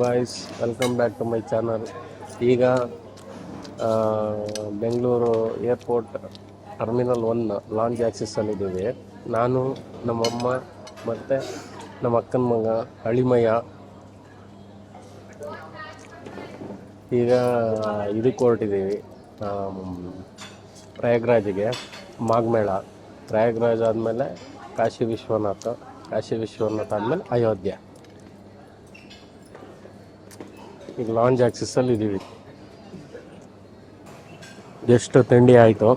Guys, welcome back to my channel. ಈಗ Bengaluru airport terminal 1 lounge ಆಕ್ಸಿಸಲ್ಲಿದ್ದೀವಿ. ನಾನು, ನಮ್ಮಮ್ಮ ಮತ್ತು ನಮ್ಮ ಅಕ್ಕನ ಮಗ ಅಳಿಮಯ್ಯ ಈಗ ಇದಕ್ಕೆ ಹೊರಟಿದ್ದೀವಿ, ಪ್ರಯಾಗ್ರಾಜ್ಗೆ. ಮಾಘಮೇಳ, ಪ್ರಯಾಗ್ರಾಜ್ ಆದಮೇಲೆ ಕಾಶಿ ವಿಶ್ವನಾಥ ಆದಮೇಲೆ ಅಯೋಧ್ಯೆ. ಈಗ ಲಾಂಚ್ ಆಕ್ಸಿಸಲ್ಲಿ ಇದ್ದೀವಿ. ಎಷ್ಟು ತಿಂಡಿ ಆಯಿತು.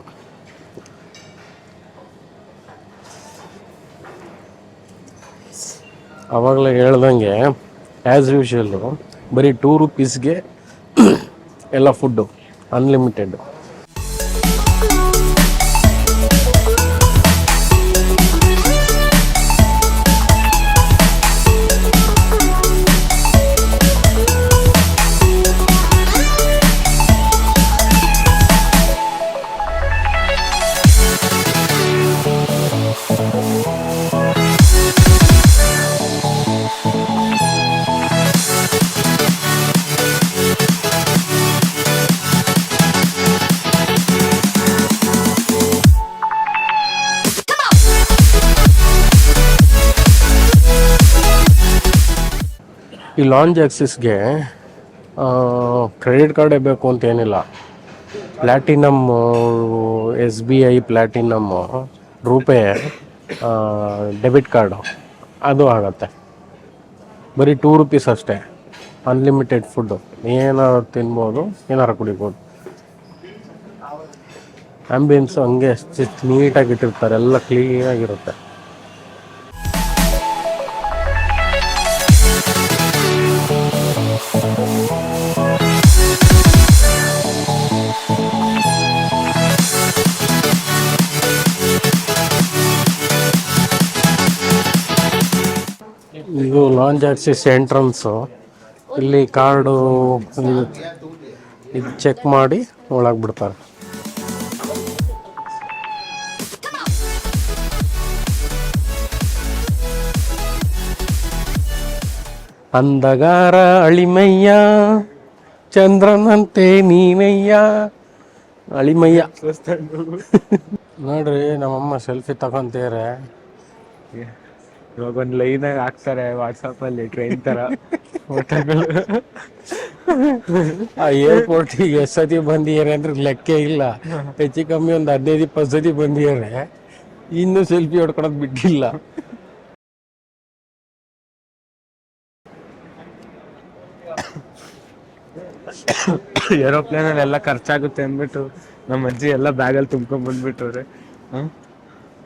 ಆವಾಗಲೇ ಹೇಳ್ದಂಗೆ ಆ್ಯಸ್ ಯೂಶುವಲ್ಲು ಬರೀ ₹2 ಎಲ್ಲ ಫುಡ್ಡು ಅನ್ಲಿಮಿಟೆಡ್. ಈ ಲಾಂಚ್ ಆಕ್ಸಿಸ್ಗೆ ಕ್ರೆಡಿಟ್ ಕಾರ್ಡೇ ಬೇಕು ಅಂತ ಏನಿಲ್ಲ. Platinum, SBI platinum, RuPay debit card ಅದು ಆಗುತ್ತೆ. ಬರೀ ₹2 ಅಷ್ಟೇ. ಅನ್ಲಿಮಿಟೆಡ್ ಫುಡ್ಡು, ಏನಾರು ತಿನ್ಬೋದು, ಏನಾರು ಕುಡಿಬೋದು. ಆ್ಯಂಬಿಯನ್ಸು ಹಂಗೆ ಎಷ್ಟು ನೀಟಾಗಿ ಇಟ್ಟಿರ್ತಾರೆ, ಎಲ್ಲ ಕ್ಲೀನಾಗಿರುತ್ತೆ. ಇದು ಲಾಂಚ್ ಆಕ್ಸಿಸ್ ಎಂಟ್ರನ್ಸು. ಇಲ್ಲಿ ಕಾರ್ಡು ಇದು ಚೆಕ್ ಮಾಡಿ ಒಳಗೆ ಬಿಡ್ತಾರೆ. ಅಂದಗಾರ ಅಳಿಮಯ್ಯ, ಚಂದ್ರನಂತೆ ನೀನಯ್ಯ. ಅಳಿಮಯ್ಯ ನೋಡ್ರಿ, ನಮ್ಮಮ್ಮ ಸೆಲ್ಫಿ ತಗೊಂತೀರ. ಇವಾಗ ಒಂದು ಲೈನಾಗಿ ಹಾಕ್ತಾರೆ ವಾಟ್ಸಪ್ಪಲ್ಲಿ, ಟ್ರೈನ್ ಥರ ಫೋಟೋಗಳು. ಆ ಏರ್ಪೋರ್ಟಿಗೆ ಎಷ್ಟು ಸತಿ ಬಂದಿದ್ದಾರೆ ಅಂದ್ರೆ ಲೆಕ್ಕ ಇಲ್ಲ. ಹೆಚ್ಚು ಕಮ್ಮಿ ಒಂದು 15-20 ಸತಿ ಬಂದಿದ್ದಾರೆ, ಇನ್ನೂ ಸೆಲ್ಫಿ ಹೊಡ್ಕೊಳೋದು ಬಿಟ್ಟಿಲ್ಲ. ಏರೋಪ್ಲೇನಲ್ಲಿ ಎಲ್ಲ ಖರ್ಚಾಗುತ್ತೆ ಅಂದ್ಬಿಟ್ಟು ನಮ್ಮ ಅಜ್ಜಿ ಎಲ್ಲ ಬ್ಯಾಗಲ್ಲಿ ತುಂಬ್ಕೊಂಡ್ ಬಂದ್ಬಿಟ್ಟವ್ರೆ.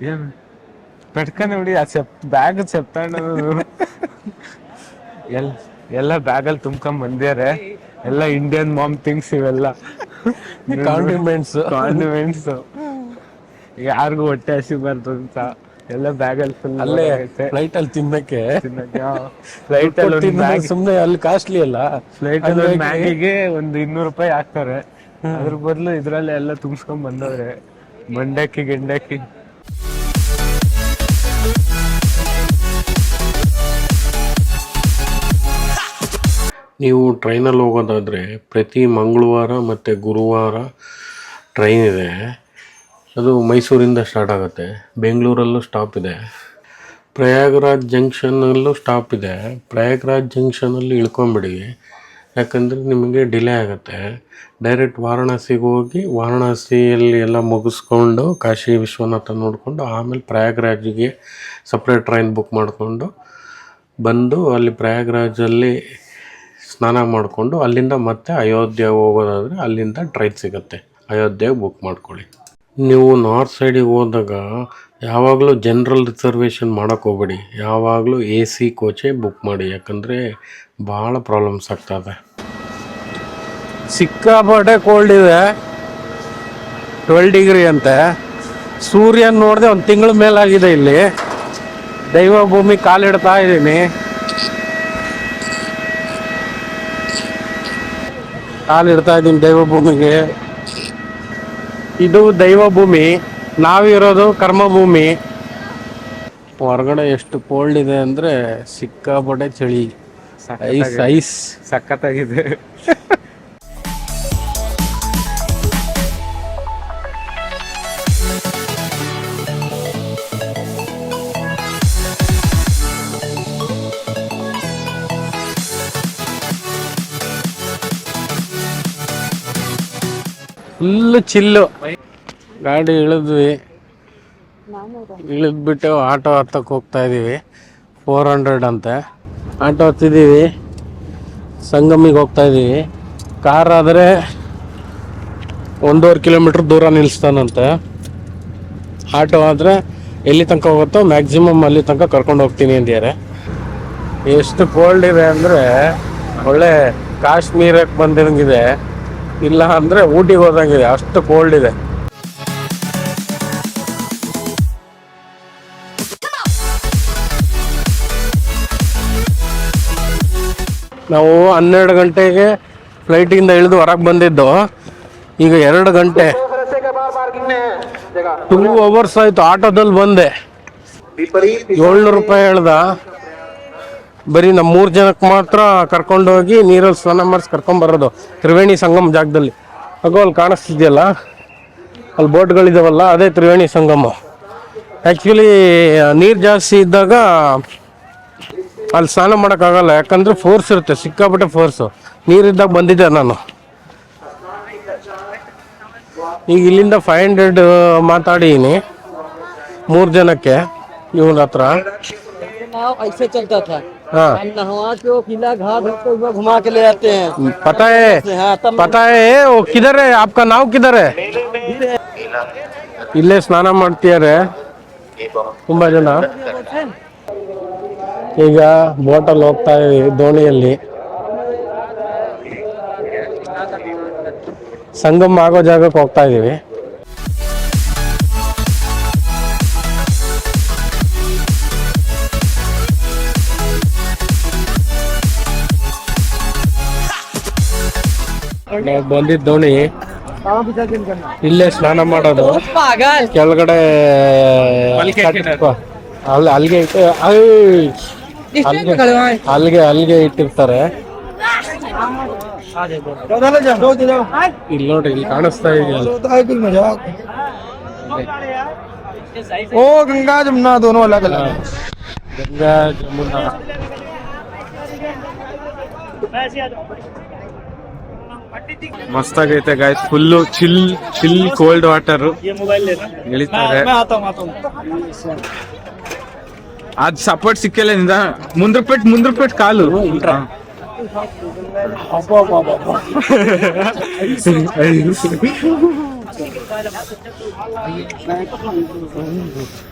ಏನು ಪೆಟ್ಕೊಂಡು ಬಿಡಿ, ಆ ಬ್ಯಾಗ್ ಚೆಪ್ತಾಂಡು ಎಲ್ಲ ಬ್ಯಾಗಲ್ಲಿ ತುಂಬ್ಕೊಂಡ್ ಬಂದಿದ್ದಾರೆ. ಎಲ್ಲ ಇಂಡಿಯನ್ ಮಾಮ್ ಥಿಂಗ್ಸ್ ಇವೆಲ್ಲ, ಕಾಂಡಿಮೆಂಟ್ಸ್. ಯಾರಿಗೂ ಹೊಟ್ಟೆ ಹಸಿಬಾರ್ದು ಅಂತ ಎಲ್ಲ ಬ್ಯಾಗಲ್ಲಿ ಫುಲ್. ಅಲ್ಲೇ ಫ್ಲೈಟ್ ಅಲ್ಲಿ ತಿನ್ನಕ್ಕೆ ಫ್ಲೈಟ್ ಅಲ್ಲಿ ಸುಮ್ಮನೆ ಅಲ್ಲಿ ಕಾಸ್ಟ್ಲಿ ಅಲ್ಲ. ಫ್ಲೈಟ್ ಅಲ್ಲಿ ಮ್ಯಾಗಿಗೆ ಒಂದು ₹200 ಹಾಕ್ತಾರೆ. ಅದ್ರ ಬದಲು ಇದ್ರಲ್ಲಿ ಎಲ್ಲ ತುಂಬಿಸ್ಕೊಂಡ್ ಬಂದವ್ರೆ, ಮಂಡಕ್ಕಿ ಗಿಂಡಕ್ಕಿ. ನೀವು ಟ್ರೈನಲ್ಲಿ ಹೋಗೋದಾದರೆ ಪ್ರತಿ ಮಂಗಳವಾರ ಮತ್ತು ಗುರುವಾರ ಟ್ರೈನ್ ಇದೆ. ಅದು ಮೈಸೂರಿಂದ ಸ್ಟಾರ್ಟ್ ಆಗುತ್ತೆ. ಬೆಂಗಳೂರಲ್ಲೂ ಸ್ಟಾಪ್ ಇದೆ. ಪ್ರಯಾಗ್ರಾಜ್ ಜಂಕ್ಷನಲ್ಲೂ ಸ್ಟಾಪ್ ಇದೆ. ಪ್ರಯಾಗ್ರಾಜ್ ಜಂಕ್ಷನಲ್ಲಿ ಇಳ್ಕೊಂಬಿಡಿ, ಯಾಕಂದರೆ ನಿಮಗೆ ಡಿಲೇ ಆಗುತ್ತೆ. ಡೈರೆಕ್ಟ್ ವಾರಣಾಸಿಗೆ ಹೋಗಿ ವಾರಣಾಸಿಯಲ್ಲಿ ಎಲ್ಲ ಮುಗಿಸ್ಕೊಂಡು ಕಾಶಿ ವಿಶ್ವನಾಥ ನೋಡಿಕೊಂಡು ಆಮೇಲೆ ಪ್ರಯಾಗ್ರಾಜ್ಗೆ ಸಪ್ರೇಟ್ ಟ್ರೈನ್ ಬುಕ್ ಮಾಡಿಕೊಂಡು ಬಂದು ಅಲ್ಲಿ ಪ್ರಯಾಗ್ರಾಜಲ್ಲಿ ಸ್ನಾನ ಮಾಡಿಕೊಂಡು ಅಲ್ಲಿಂದ ಮತ್ತೆ ಅಯೋಧ್ಯೆಗೆ ಹೋಗೋದಾದರೆ ಅಲ್ಲಿಂದ ಟ್ರೈನ್ ಸಿಗುತ್ತೆ. ಅಯೋಧ್ಯೆಗೆ ಬುಕ್ ಮಾಡ್ಕೊಳ್ಳಿ. ನೀವು ನಾರ್ತ್ ಸೈಡಿಗೆ ಹೋದಾಗ ಯಾವಾಗಲೂ ಜನರಲ್ ರಿಸರ್ವೇಷನ್ ಮಾಡೋಕ್ಕೆ ಹೋಗ್ಬೇಡಿ, ಯಾವಾಗಲೂ AC ಕೋಚೇ ಬುಕ್ ಮಾಡಿ, ಯಾಕಂದರೆ ಭಾಳ ಪ್ರಾಬ್ಲಮ್ಸ್ ಆಗ್ತದೆ. ಸಿಕ್ಕಾಪಟ್ಟೆ ಕೋಲ್ಡ್ ಇದೆ, 12 ಡಿಗ್ರಿ ಅಂತೆ. ಸೂರ್ಯನ ನೋಡಿದೆ ಒಂದು ತಿಂಗಳ ಮೇಲಾಗಿದೆ. ಇಲ್ಲಿ ದೈವ ಭೂಮಿ ಕಾಲಿಡ್ತಾ ಇದ್ದೀನಿ. ಕಾಲಿಡ್ತಾ ಇದ್ದೀನಿ ದೈವ ಭೂಮಿಗೆ. ಇದು ದೈವ ಭೂಮಿ, ನಾವಿರೋದು ಕರ್ಮಭೂಮಿ. ಹೊರಗಡೆ ಎಷ್ಟು ಕೋಲ್ಡ್ ಇದೆ ಅಂದರೆ ಸಿಕ್ಕಾಪಟ್ಟೆ ಚಳಿ. Ice ice. ಸಖತ್ತಾಗಿದೆ. ಫುಲ್ಲು ಚಿಲ್ಲು. ಗಾಡಿ ಇಳಿದ್ಬಿಟ್ಟು ಆಟೋ ಹತ್ತಕ್ಕೆ ಹೋಗ್ತಾ ಇದ್ದೀವಿ. 400 ಅಂತೆ ಆಟೋ ಹತ್ತಿದ್ದೀವಿ. ಸಂಗಮಿಗೆ ಹೋಗ್ತಾ ಇದ್ದೀವಿ. ಕಾರ್ ಆದರೆ 1.5 ಕಿಲೋಮೀಟ್ರ್ ದೂರ ನಿಲ್ಲಿಸ್ತಾನಂತೆ. ಆಟೋ ಆದರೆ ಎಲ್ಲಿ ತನಕ ಹೋಗುತ್ತೋ ಮ್ಯಾಕ್ಸಿಮಮ್ ಅಲ್ಲಿ ತನಕ ಕರ್ಕೊಂಡು ಹೋಗ್ತೀನಿ ಅಂದಿದ್ದಾರೆ. ಎಷ್ಟು ಕೋಲ್ಡ್ ಇದೆ ಅಂದರೆ ಒಳ್ಳೆ ಕಾಶ್ಮೀರಕ್ಕೆ ಬಂದಿರಂಗಿದೆ, ಇಲ್ಲ ಅಂದರೆ ಊಟಿಗೆ ಹೋದಂಗಿದೆ, ಅಷ್ಟು ಕೋಲ್ಡ್ ಇದೆ. ನಾವು 12 ಗಂಟೆಗೆ ಫ್ಲೈಟಿಂದ ಇಳಿದು ಹೊರಗೆ ಬಂದಿದ್ದು. ಈಗ 2 ಗಂಟೆ 2 ಅವರ್ಸ್ ಆಯಿತು. ಆಟೋದಲ್ಲಿ ಬಂದೆ. 700 ರೂಪಾಯಿ ಹೇಳ್ದ. ಬರೀ ನಮ್ಮ 3 ಜನಕ್ಕೆ ಮಾತ್ರ ಕರ್ಕೊಂಡೋಗಿ ನೀರಲ್ಲಿ ಸ್ನಾನ ಮಾಡಿಸಿ ಕರ್ಕೊಂಬರೋದು ತ್ರಿವೇಣಿ ಸಂಗಮ ಜಾಗದಲ್ಲಿ. ಹಾಗೋ ಅಲ್ಲಿ ಕಾಣಿಸ್ತಿದೆಯಲ್ಲ, ಅಲ್ಲಿ ಬೋಟ್ಗಳಿದಾವಲ್ಲ, ಅದೇ ತ್ರಿವೇಣಿ ಸಂಗಮ. ಆ್ಯಕ್ಚುಲಿ ನೀರು ಜಾಸ್ತಿ ಇದ್ದಾಗ ಅಲ್ಲಿ ಸ್ನಾನ ಮಾಡೋಕ್ಕಾಗಲ್ಲ, ಯಾಕಂದರೆ ಫೋರ್ಸ್ ಇರುತ್ತೆ, ಸಿಕ್ಕಾಪಟ್ಟೆ ಫೋರ್ಸು. ನೀರಿದ್ದಾಗ ಬಂದಿದ್ದೆ ನಾನು. ಈಗ ಇಲ್ಲಿಂದ 500 ಮಾತಾಡೀನಿ 3 ಜನಕ್ಕೆ ಇವನ ಹತ್ರ. ऐसे चलता था। हाँ, हम नहवा के वो किला घाट हमको घुमा के ले जाते हैं। पता है हाँ, तब पता है वो किधर है, आपका नाव किधर है? ಇಲ್ಲೇ ಸ್ನಾನ ಮಾಡ್ತಿದ್ದಾರೆ ತುಂಬಾ ಜನ. ಈಗ ಬೋಟಲ್ಲಿ ಹೋಗ್ತಾ ಇದೀವಿ, ದೋಣಿಯಲ್ಲಿ. ಸಂಗಮ ಆಗೋ ಜಾಗಕ್ಕೆ ಹೋಗ್ತಾ ಇದೀವಿ. ನಾವು ಬಂದಿದ್ದ ದೋಣಿ ಇಲ್ಲೇ ಸ್ನಾನ ಮಾಡೋದು. पागल ಕೆಳಗಡೆ ಅಲ್ಲಿಗೆ ಅಲ್ಲಿಗೆ ಇಟ್ಟಿರ್ತಾರೆ. ಇಲ್ಲಿ ನೋಡ್ರಿ, ಇಲ್ಲಿ ಕಾಣಿಸ್ತಾ ಇದೆಯಲ್ಲ. ओ गंगा जमुना दोनों अलग अलग। ಗಂಗಾ ಜಮುನಾ. ಮಸ್ತಾಗೈತೆ guys. Full chill cold water ಇಳಿತಾರೆ. ಅದ್ ಸಪೋರ್ಟ್ ಸಿಕ್ಕಿಲ್ಲ ನಿಂದ. ಮುಂದ್ರಪೆಟ್ ಕಾಲು.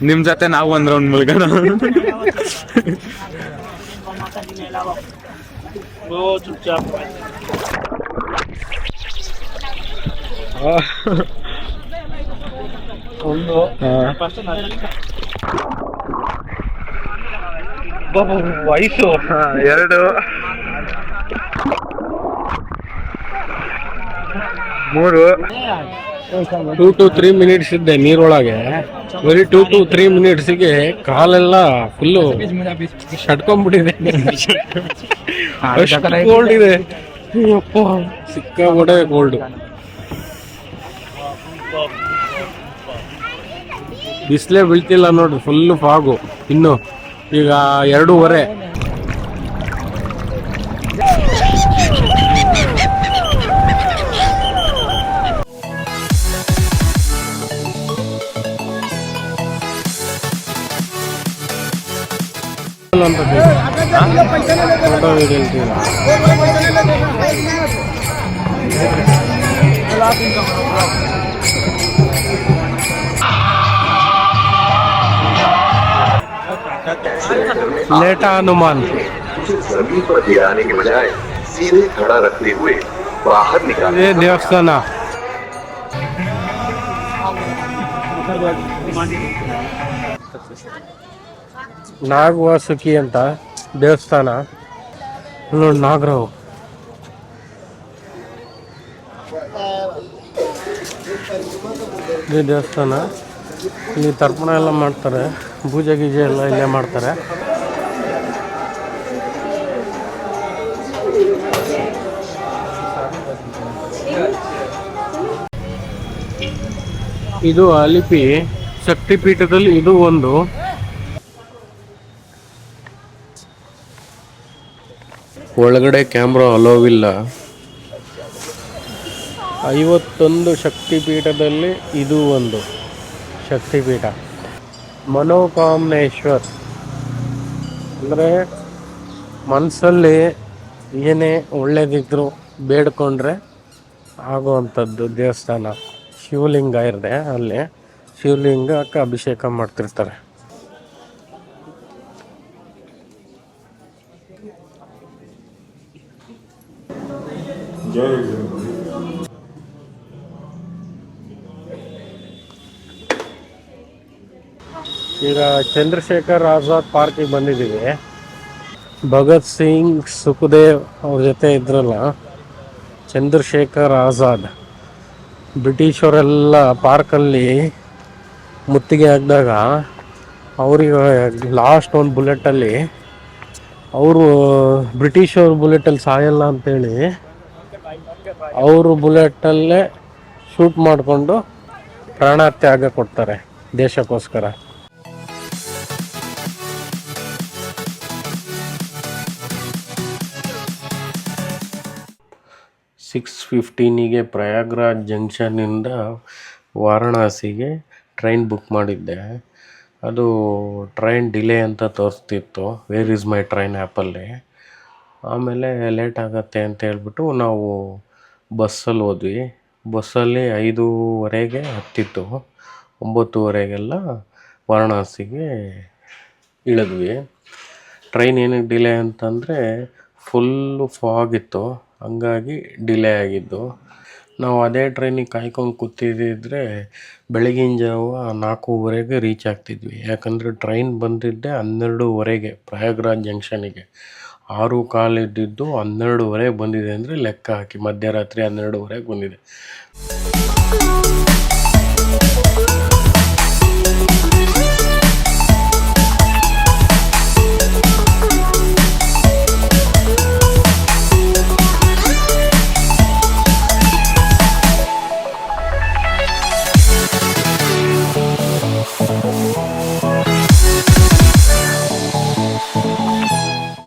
ನಿಮ್ ಜೊತೆ ನಾವು ಒಂದ್ ರೌಂಡ್ ಮುಳ್ಗಣ. ವಯಸ್ಸು 2 3 2 to 3 ಮಿನಿಟ್ಸ್ ಇದ್ದೆ ನೀರೊಳಗೆ. ಬರೀ 2 to 3 ಮಿನಿಟ್ಸಿಗೆ ಕಾಲೆಲ್ಲ ಫುಲ್ಲು ಶಟ್ಕೊಂಡ್ಬಿಟ್ಟಿದೆ. ಅಷ್ಟು ಕೋಲ್ಡ್ ಇದೆ. ಅಪ್ಪ, ಸಿಕ್ಕಾಪಟ್ಟೆ ಕೋಲ್ಡ್. ಬಿಸಿಲೇ ಬೀಳ್ತಿಲ್ಲ ನೋಡ್ರಿ, ಫುಲ್ಲು ಫಾಗು. ಇನ್ನು ಈಗ 2:15. लेटा हनुमान जमीन पर गिराने के बजाय सीधे खड़ा रखते हुए बाहर निकाले। ये देवस्थान ನಾಗವಾಸುಕಿ ಅಂತ ದೇವಸ್ಥಾನ ನೋಡಿ. ನಾಗರಾವ್ ಈ ದೇವಸ್ಥಾನ. ಇಲ್ಲಿ ತರ್ಪಣ ಎಲ್ಲ ಮಾಡ್ತಾರೆ, ಪೂಜೆ ಗೀಜೆ ಎಲ್ಲ ಇಲ್ಲೇ ಮಾಡ್ತಾರೆ. ಇದು ಅಲಿಪಿ ಶಕ್ತಿಪೀಠದಲ್ಲಿ ಇದು ಒಂದು. ಒಳಗಡೆ ಕ್ಯಾಮ್ರಾ ಅಲೋವಿಲ್ಲ. 51 ಶಕ್ತಿಪೀಠದಲ್ಲಿ ಇದು ಒಂದು ಶಕ್ತಿಪೀಠ. ಮನೋಕಾಮನೇಶ್ವರ್ ಅಂದರೆ ಮನಸ್ಸಲ್ಲಿ ಏನೇ ಒಳ್ಳೇದಿದ್ರು ಬೇಡ್ಕೊಂಡ್ರೆ ಆಗುವಂಥದ್ದು ದೇವಸ್ಥಾನ. ಶಿವಲಿಂಗ ಇದೆ ಅಲ್ಲಿ, ಶಿವಲಿಂಗಕ್ಕೆ ಅಭಿಷೇಕ ಮಾಡ್ತಿರ್ತಾರೆ. ಈಗ ಚಂದ್ರಶೇಖರ್ ಆಜಾದ್ ಪಾರ್ಕಿಗೆ ಬಂದಿದ್ದೀವಿ. ಭಗತ್ ಸಿಂಗ್ ಸುಖದೇವ್ ಅವ್ರ ಜೊತೆ ಇದ್ರಲ್ಲ, ಚಂದ್ರಶೇಖರ್ ಆಜಾದ್ ಬ್ರಿಟಿಷವರೆಲ್ಲ ಪಾರ್ಕಲ್ಲಿ ಮುತ್ತಿಗೆ ಹಾಕಿದಾಗ ಅವರಿಗೆ ಲಾಸ್ಟ್ ಒಂದು ಬುಲೆಟಲ್ಲಿ ಅವರು ಬ್ರಿಟಿಷವ್ರ ಬುಲೆಟಲ್ಲಿ ಸಾಯಲ್ಲ ಅಂತೇಳಿ ಅವರು ಬುಲೆಟಲ್ಲೇ ಶೂಟ್ ಮಾಡಿಕೊಂಡು ಪ್ರಾಣ ತ್ಯಾಗ ಕೊಡ್ತಾರೆ ದೇಶಕ್ಕೋಸ್ಕರ. 6:15 ಪ್ರಯಾಗ್ರಾಜ್ ಜಂಕ್ಷನ್ನಿಂದ ವಾರಣಾಸಿಗೆ ಟ್ರೈನ್ ಬುಕ್ ಮಾಡಿದ್ದೆ. ಅದು ಟ್ರೈನ್ ಡಿಲೇ ಅಂತ ತೋರಿಸ್ತಿತ್ತು ವೇರ್ ಈಸ್ ಮೈ ಟ್ರೈನ್ ಆ್ಯಪಲ್ಲಿ. ಆಮೇಲೆ ಲೇಟ್ ಆಗುತ್ತೆ ಅಂತ ಹೇಳ್ಬಿಟ್ಟು ನಾವು ಬಸ್ಸಲ್ಲಿ ಹೋದ್ವಿ. ಬಸ್ಸಲ್ಲಿ 5:15 ಹತ್ತಿತ್ತು. 9:15 ವಾರಣಾಸಿಗೆ ಇಳಿದ್ವಿ. ಟ್ರೈನ್ ಏನಕ್ಕೆ ಡಿಲೇ ಅಂತಂದರೆ ಫುಲ್ಲು ಫಾಗ್ ಇತ್ತು, ಹಂಗಾಗಿ ಡಿಲೇ ಆಗಿದ್ದು. ನಾವು ಅದೇ ಟ್ರೈನಿಗೆ ಕಾಯ್ಕೊಂಡು ಕೂತಿದ್ದಿದ್ರೆ ಬೆಳಗಿನ ಜಾವ 4:15 ರೀಚ್ ಆಗ್ತಿದ್ವಿ. ಯಾಕಂದರೆ ಟ್ರೈನ್ ಬಂದಿದ್ದೆ 12:15 ಪ್ರಯಾಗ್ರಾಜ್ ಜಂಕ್ಷನಿಗೆ. 6:15 ಇದ್ದಿದ್ದು 12:15 ಬಂದಿದೆ ಅಂದರೆ ಲೆಕ್ಕ ಹಾಕಿ, ಮಧ್ಯರಾತ್ರಿ 12:15 ಬಂದಿದೆ.